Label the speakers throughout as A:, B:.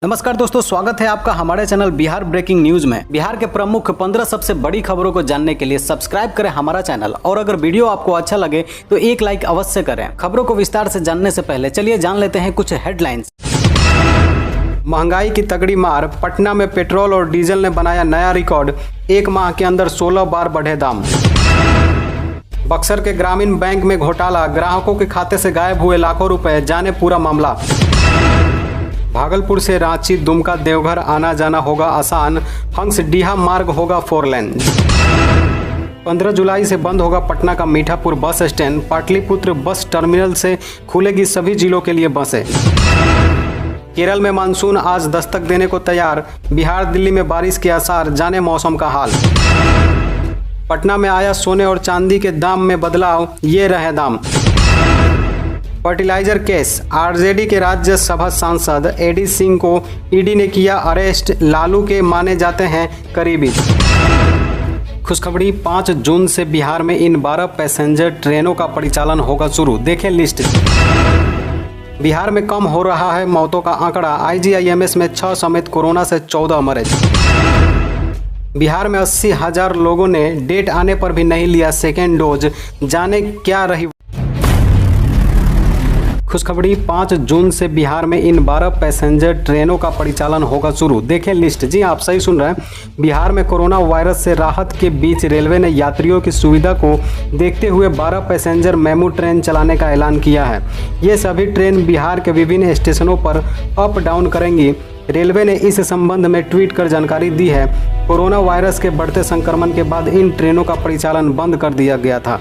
A: नमस्कार दोस्तों, स्वागत है आपका हमारे चैनल बिहार ब्रेकिंग न्यूज में। बिहार के प्रमुख 15 सबसे बड़ी खबरों को जानने के लिए सब्सक्राइब करें हमारा चैनल और अगर वीडियो आपको अच्छा लगे तो एक लाइक अवश्य करें। खबरों को विस्तार से जानने से पहले चलिए जान लेते हैं कुछ हेडलाइंस। महंगाई की तगड़ी मार, पटना में पेट्रोल और डीजल ने बनाया नया रिकॉर्ड, एक माह के अंदर 16 बार बढ़े दाम। बक्सर के ग्रामीण बैंक में घोटाला, ग्राहकों के खाते से गायब हुए लाखों रुपए, जाने पूरा मामला। भागलपुर से रांची, दुमका, देवघर आना जाना होगा आसान, हंसडीहा मार्ग होगा 4 लेन। 15 जुलाई से बंद होगा पटना का Mithapur bus stand, Pataliputra bus terminal से खुलेगी सभी जिलों के लिए बसें। केरल में मानसून आज दस्तक देने को तैयार, बिहार दिल्ली में बारिश के आसार, जाने मौसम का हाल। पटना में आया सोने और चांदी के दाम में बदलाव, ये रहे दाम। फर्टिलाइजर केस, आरजेडी के राज्यसभा सांसद एडी सिंह को ईडी ने किया अरेस्ट, लालू के माने जाते हैं करीबी। खुशखबरी, 5 जून से बिहार में इन 12 पैसेंजर ट्रेनों का परिचालन होगा शुरू, देखें लिस्ट। बिहार में कम हो रहा है मौतों का आंकड़ा, आईजीआईएमएस में 6 समेत कोरोना से 14 मरीज। बिहार में 80,000 लोगों ने डेट आने पर भी नहीं लिया सेकेंड डोज, जाने क्या रही खुशखबरी। 5 जून से बिहार में इन 12 पैसेंजर ट्रेनों का परिचालन होगा शुरू, देखें लिस्ट। जी आप सही सुन रहे हैं, बिहार में कोरोना वायरस से राहत के बीच रेलवे ने यात्रियों की सुविधा को देखते हुए 12 पैसेंजर मेमू ट्रेन चलाने का ऐलान किया है। ये सभी ट्रेन बिहार के विभिन्न स्टेशनों पर अप डाउन करेंगी। रेलवे ने इस संबंध में ट्वीट कर जानकारी दी है। कोरोना वायरस के बढ़ते संक्रमण के बाद इन ट्रेनों का परिचालन बंद कर दिया गया था।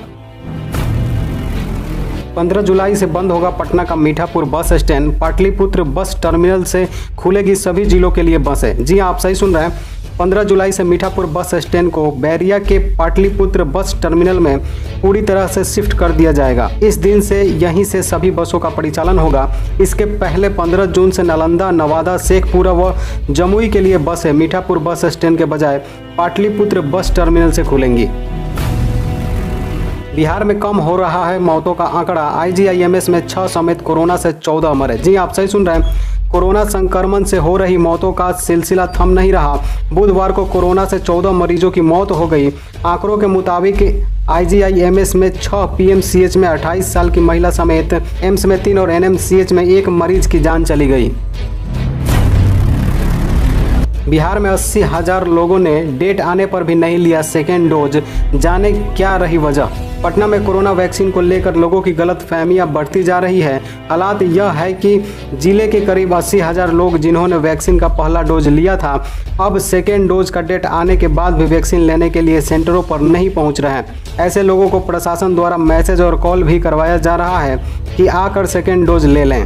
A: 15 जुलाई से बंद होगा पटना का Mithapur bus stand, Pataliputra bus terminal से खुलेगी सभी जिलों के लिए बसें। जी आप सही सुन रहे हैं, 15 जुलाई से मीठापुर बस स्टैंड को बैरिया के पाटलिपुत्र बस टर्मिनल में पूरी तरह से शिफ्ट कर दिया जाएगा। इस दिन से यहीं से सभी बसों का परिचालन होगा। इसके पहले 15 जून से नालंदा, नवादा, शेखपुरा व जमुई के लिए बसें मीठापुर बस स्टैंड के बजाय पाटलिपुत्र बस टर्मिनल से खुलेंगी। बिहार में कम हो रहा है मौतों का आंकड़ा, आईजीआईएमएस में 6 समेत कोरोना से 14 मरे। जी आप सही सुन रहे हैं, कोरोना संक्रमण से हो रही मौतों का सिलसिला थम नहीं रहा। बुधवार को कोरोना से 14 मरीजों की मौत हो गई। आंकड़ों के मुताबिक आईजीआईएमएस में 6, पीएमसीएच में 28 साल की महिला समेत एम्स में 3 और एनएमसीएच में 1 मरीज की जान चली गई। बिहार में 80,000 लोगों ने डेट आने पर भी नहीं लिया सेकेंड डोज, जाने क्या रही वजह। पटना में कोरोना वैक्सीन को लेकर लोगों की गलतफहमियां बढ़ती जा रही है। हालात यह है कि जिले के करीब 80,000 लोग जिन्होंने वैक्सीन का पहला डोज लिया था, अब सेकेंड डोज का डेट आने के बाद भी वैक्सीन लेने के लिए सेंटरों पर नहीं पहुंच रहे हैं। ऐसे लोगों को प्रशासन द्वारा मैसेज और कॉल भी करवाया जा रहा है कि आकर सेकेंड डोज ले लें।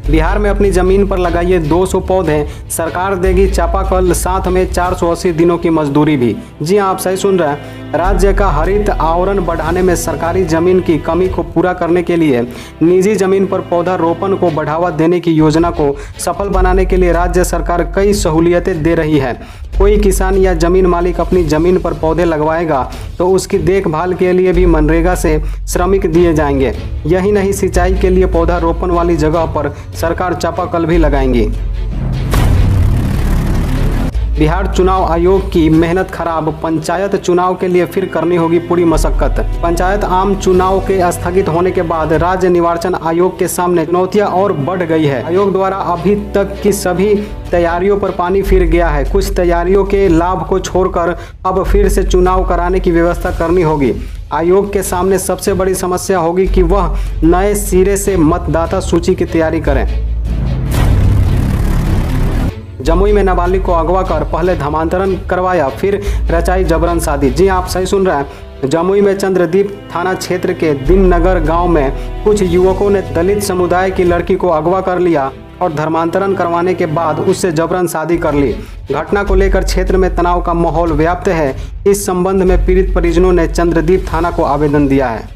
A: बिहार में अपनी जमीन पर लगाइए 200 पौधे, सरकार देगी चापाकल, साथ में 480 दिनों की मजदूरी भी। जी आप सही सुन रहे हैं, राज्य का हरित आवरण बढ़ाने में सरकारी जमीन की कमी को पूरा करने के लिए निजी जमीन पर पौधा रोपण को बढ़ावा देने की योजना को सफल बनाने के लिए राज्य सरकार कई सहूलियतें दे रही है। कोई किसान या जमीन मालिक अपनी जमीन पर पौधे लगवाएगा तो उसकी देखभाल के लिए भी मनरेगा से श्रमिक दिए जाएंगे। यही नहीं, सिंचाई के लिए पौधा रोपण वाली जगह पर सरकार चापाकल भी लगाएंगी। बिहार चुनाव आयोग की मेहनत खराब, पंचायत चुनाव के लिए फिर करनी होगी पूरी मशक्कत। पंचायत आम चुनाव के स्थगित होने के बाद राज्य निर्वाचन आयोग के सामने चुनौतियां और बढ़ गई है। आयोग द्वारा अभी तक की सभी तैयारियों पर पानी फिर गया है। कुछ तैयारियों के लाभ को छोड़कर अब फिर से चुनाव कराने की व्यवस्था करनी होगी। आयोग के सामने सबसे बड़ी समस्या होगी कि वह नए सिरे से मतदाता सूची की तैयारी करें। जमुई में नाबालिग को अगवा कर पहले धर्मांतरण करवाया, फिर रचाई जबरन शादी। जी आप सही सुन रहे हैं, जमुई में चंद्रदीप थाना क्षेत्र के दीननगर गांव में कुछ युवकों ने दलित समुदाय की लड़की को अगवा कर लिया और धर्मांतरण करवाने के बाद उससे जबरन शादी कर ली। घटना को लेकर क्षेत्र में तनाव का माहौल व्याप्त है। इस संबंध में पीड़ित परिजनों ने चंद्रदीप थाना को आवेदन दिया है।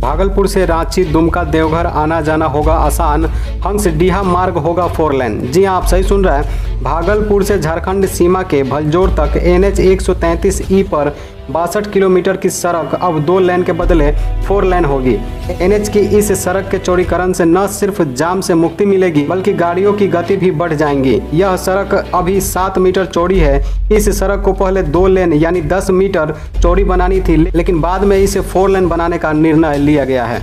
A: भागलपुर से रांची, दुमका, देवघर आना जाना होगा आसान, हंसडीहा मार्ग होगा 4 लेन। जी आप सही सुन रहे हैं, भागलपुर से झारखंड सीमा के भलजोर तक NH 133E पर 62 किलोमीटर की सड़क अब 2 लेन के बदले 4 लेन होगी। NH की इस सड़क के चौड़ीकरण से न सिर्फ जाम से मुक्ति मिलेगी बल्कि गाड़ियों की गति भी बढ़ जाएंगी। यह सड़क अभी 7 मीटर चौड़ी है। इस सड़क को पहले 2 लेन यानी 10 मीटर चौड़ी बनानी थी, लेकिन बाद में इसे 4 लेन बनाने का निर्णय लिया गया है।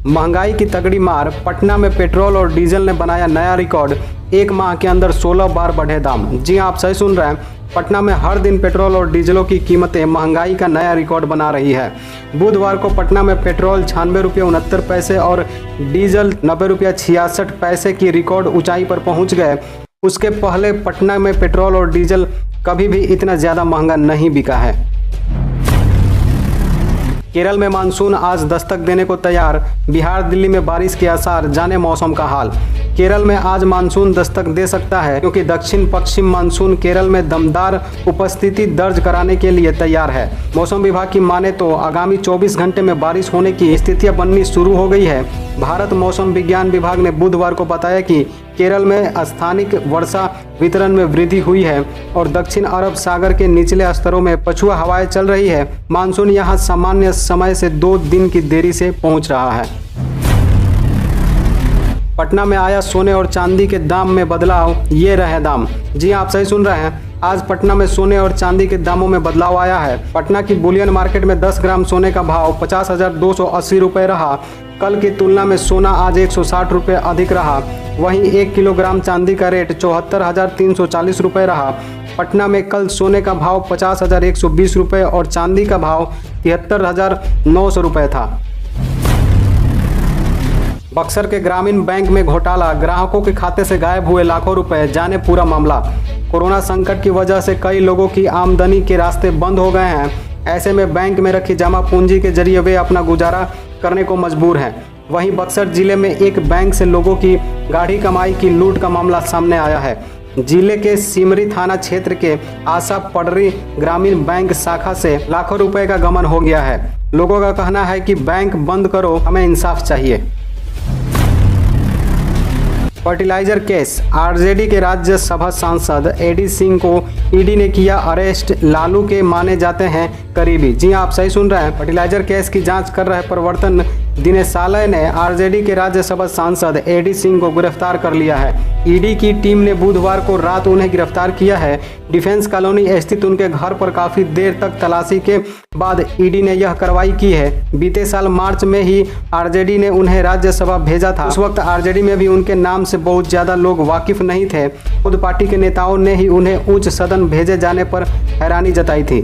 A: महंगाई की तगड़ी मार, पटना में पेट्रोल और डीजल ने बनाया नया रिकॉर्ड। एक माह के अंदर 16 बार बढ़े दाम। जी आप सही सुन रहे हैं, पटना में हर दिन पेट्रोल और डीजलों की कीमतें महंगाई का नया रिकॉर्ड बना रही है। बुधवार को पटना में पेट्रोल 96 रुपये 69 पैसे और डीजल 90 रुपये 66 पैसे की रिकॉर्ड ऊंचाई पर पहुंच गए। उसके पहले पटना में पेट्रोल और डीजल कभी भी इतना ज़्यादा महंगा नहीं बिका है। केरल में मानसून आज दस्तक देने को तैयार। बिहार दिल्ली में बारिश के आसार, जाने मौसम का हाल। केरल में आज मानसून दस्तक दे सकता है क्योंकि दक्षिण पश्चिम मानसून केरल में दमदार उपस्थिति दर्ज कराने के लिए तैयार है। मौसम विभाग की माने तो आगामी 24 घंटे में बारिश होने की स्थितियां बननी शुरू हो गई है। भारत मौसम विज्ञान विभाग ने बुधवार को बताया कि केरल में स्थानिक वर्षा वितरण में वृद्धि हुई है और दक्षिण अरब सागर के निचले स्तरों में पछुआ हवाएं चल रही है। मानसून यहां सामान्य समय से 2 दिन की देरी से पहुंच रहा है। पटना में आया सोने और चांदी के दाम में बदलाव, ये रहे दाम। जी आप सही सुन रहे हैं, आज पटना में सोने और चांदी के दामों में बदलाव आया है। पटना की बुलियन मार्केट में 10 ग्राम सोने का भाव 50,280 रुपये रहा। कल की तुलना में सोना आज 160 रुपये अधिक रहा। वहीं 1 किलोग्राम चांदी का रेट 74,340 रुपये रहा। पटना में कल सोने का भाव 50,120 रुपये और चांदी का भाव 73,900 रुपये था। बक्सर के ग्रामीण बैंक में घोटाला, ग्राहकों के खाते से गायब हुए लाखों रुपए, जाने पूरा मामला। कोरोना संकट की वजह से कई लोगों की आमदनी के रास्ते बंद हो गए हैं। ऐसे में बैंक में रखी जमा पूंजी के जरिए वे अपना गुजारा करने को मजबूर हैं। वहीं बक्सर जिले में एक बैंक से लोगों की गाढ़ी कमाई की लूट का मामला सामने आया है। जिले के सिमरी थाना क्षेत्र के आशा पडरी ग्रामीण बैंक शाखा से लाखों रुपए का गबन हो गया है। लोगों का कहना है कि बैंक बंद करो, हमें इंसाफ चाहिए। फर्टिलाइजर केस, आरजेडी के राज्यसभा सांसद एडी सिंह को ईडी ने किया अरेस्ट। लालू के माने जाते हैं करीबी। जी आप सही सुन रहे हैं, फर्टिलाइजर केस की जांच कर रहे प्रवर्तन निदेशालय ने आरजेडी के राज्यसभा सांसद एडी सिंह को गिरफ्तार कर लिया है। ईडी की टीम ने बुधवार को रात उन्हें गिरफ्तार किया है। डिफेंस कॉलोनी स्थित उनके घर पर काफी देर तक तलाशी के बाद ईडी ने यह कार्रवाई की है। बीते साल मार्च में ही आरजेडी ने उन्हें राज्यसभा भेजा था। उस वक्त आरजेडी में भी उनके नाम से बहुत ज्यादा लोग वाकिफ नहीं थे। खुद पार्टी के नेताओं ने ही उन्हें उच्च सदन भेजे जाने पर हैरानी जताई थी।